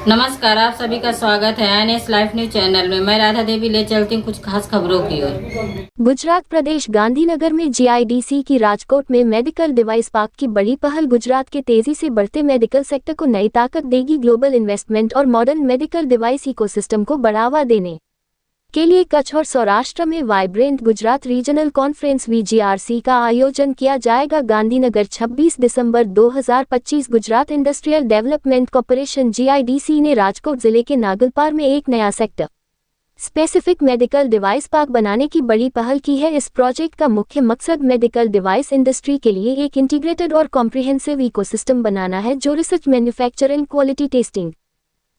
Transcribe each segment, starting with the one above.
नमस्कार, आप सभी का स्वागत है एनएस लाइफ न्यूज चैनल में। मैं राधा देवी ले चलती हूँ कुछ खास खबरों की ओर। गुजरात प्रदेश गांधीनगर में जीआईडीसी की राजकोट में मेडिकल डिवाइस पार्क की बड़ी पहल गुजरात के तेजी से बढ़ते मेडिकल सेक्टर को नई ताकत देगी। ग्लोबल इन्वेस्टमेंट और मॉडर्न मेडिकल डिवाइस इकोसिस्टम को बढ़ावा देने के लिए कच्छ और सौराष्ट्र में वाइब्रेंट गुजरात रीजनल कॉन्फ्रेंस वीजीआरसी का आयोजन किया जाएगा। गांधीनगर 26 दिसंबर 2025। Gujarat industrial development corporation GIDC ने राजकोट जिले के नागलपार में एक नया sector specific medical device park बनाने की बड़ी पहल की है। इस प्रोजेक्ट का मुख्य मकसद मेडिकल डिवाइस इंडस्ट्री के लिए एक इंटीग्रेटेड और कॉम्प्रिहेंसिव इकोसिस्टम बनाना है, जो रिसर्च, मैन्युफैक्चरिंग, क्वालिटी टेस्टिंग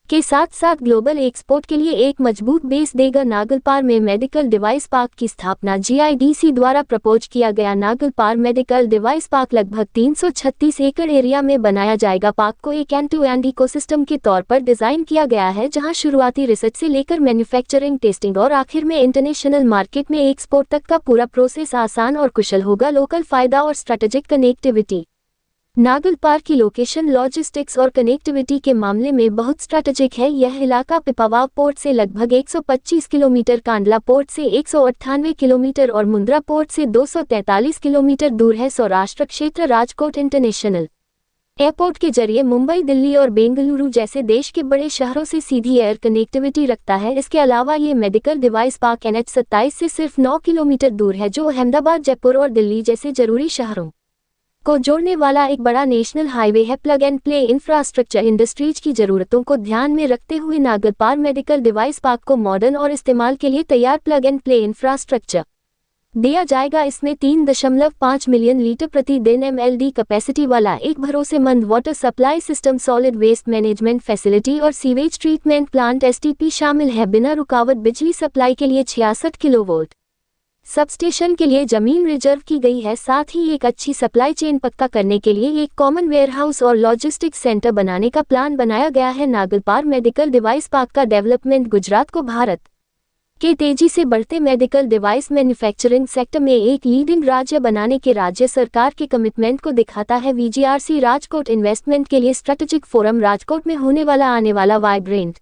के साथ साथ ग्लोबल एक्सपोर्ट के लिए एक मजबूत बेस देगा। नागलपार में मेडिकल डिवाइस पार्क की स्थापना जीआईडीसी द्वारा प्रपोज किया गया। नागलपार मेडिकल डिवाइस पार्क लगभग 336 एकड़ एरिया में बनाया जाएगा। पार्क को एक एंड टू एंड इकोसिस्टम के तौर पर डिजाइन किया गया है, जहां शुरुआती रिसर्च से लेकर मैन्युफैक्चरिंग, टेस्टिंग और आखिर में इंटरनेशनल मार्केट में एक्सपोर्ट तक का पूरा प्रोसेस आसान और कुशल होगा। लोकल फायदा और स्ट्रेटेजिक कनेक्टिविटी। नागलपार की लोकेशन लॉजिस्टिक्स और कनेक्टिविटी के मामले में बहुत स्ट्रैटेजिक है। यह इलाका पिपावाव पोर्ट से लगभग 125 किलोमीटर, कांडला पोर्ट से 198 किलोमीटर और मुंद्रा पोर्ट से 243 किलोमीटर दूर है। सौराष्ट्र क्षेत्र राजकोट इंटरनेशनल एयरपोर्ट के जरिए मुंबई, दिल्ली और बेंगलुरु जैसे देश के बड़े शहरों से सीधी एयर कनेक्टिविटी रखता है। इसके अलावा ये मेडिकल डिवाइस पार्क NH27 से सिर्फ 9 किलोमीटर दूर है, जो अहमदाबाद, जयपुर और दिल्ली जैसे जरूरी शहरों को जोड़ने वाला एक बड़ा नेशनल हाईवे है। Plug and play infrastructure. Industries की जरूरतों को ध्यान में रखते हुए नागलपार मेडिकल डिवाइस पार्क को मॉडर्न और इस्तेमाल के लिए तैयार प्लग एंड प्ले इंफ्रास्ट्रक्चर दिया जाएगा। इसमें 3.5 मिलियन लीटर प्रति दिन MLD कैपेसिटी वाला एक भरोसेमंद water supply system, solid waste management facility और सीवेज ट्रीटमेंट प्लांट STP शामिल है। बिना रुकावट बिजली सप्लाई के लिए 66 किलोवोल्ट सबस्टेशन के लिए जमीन रिजर्व की गई है। साथ ही एक अच्छी सप्लाई चेन पक्का करने के लिए एक कॉमन वेयरहाउस और लॉजिस्टिक्स सेंटर बनाने का प्लान बनाया गया है। नागलपार मेडिकल डिवाइस पार्क का डेवलपमेंट गुजरात को भारत के तेजी से बढ़ते मेडिकल डिवाइस मैन्युफैक्चरिंग सेक्टर में एक लीडिंग राज्य बनाने के राज्य सरकार के कमिटमेंट को दिखाता है। वीजीआरसी राजकोट इन्वेस्टमेंट के लिए स्ट्रेटेजिक फोरम। राजकोट में होने वाला आने वाला वाइब्रेंट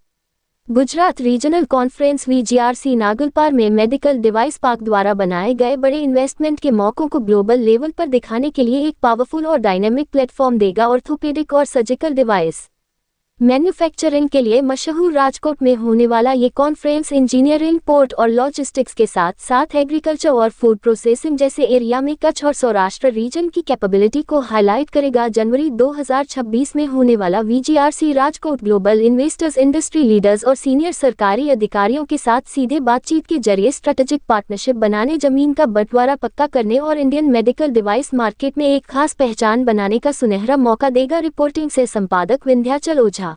गुजरात रीजनल कॉन्फ्रेंस वीजीआरसी नागलपार में मेडिकल डिवाइस पार्क द्वारा बनाए गए बड़े इन्वेस्टमेंट के मौकों को ग्लोबल लेवल पर दिखाने के लिए एक पावरफुल और डायनेमिक प्लेटफॉर्म देगा। ऑर्थोपेडिक और सर्जिकल डिवाइस मैन्युफैक्चरिंग के लिए मशहूर राजकोट में होने वाला ये कॉन्फ्रेंस इंजीनियरिंग, पोर्ट और लॉजिस्टिक्स के साथ साथ एग्रीकल्चर और फूड प्रोसेसिंग जैसे एरिया में कच्छ और सौराष्ट्र रीजन की कैपेबिलिटी को हाईलाइट करेगा। जनवरी 2026 में होने वाला VGRC Rajkot global investors, industry leaders और सीनियर सरकारी अधिकारियों के साथ सीधे बातचीत के जरिए स्ट्रेटेजिक पार्टनरशिप बनाने, जमीन का बंटवारा पक्का करने और इंडियन मेडिकल डिवाइस मार्केट में एक खास पहचान बनाने का सुनहरा मौका देगा। रिपोर्टिंग से संपादक विंध्याचल ओझा।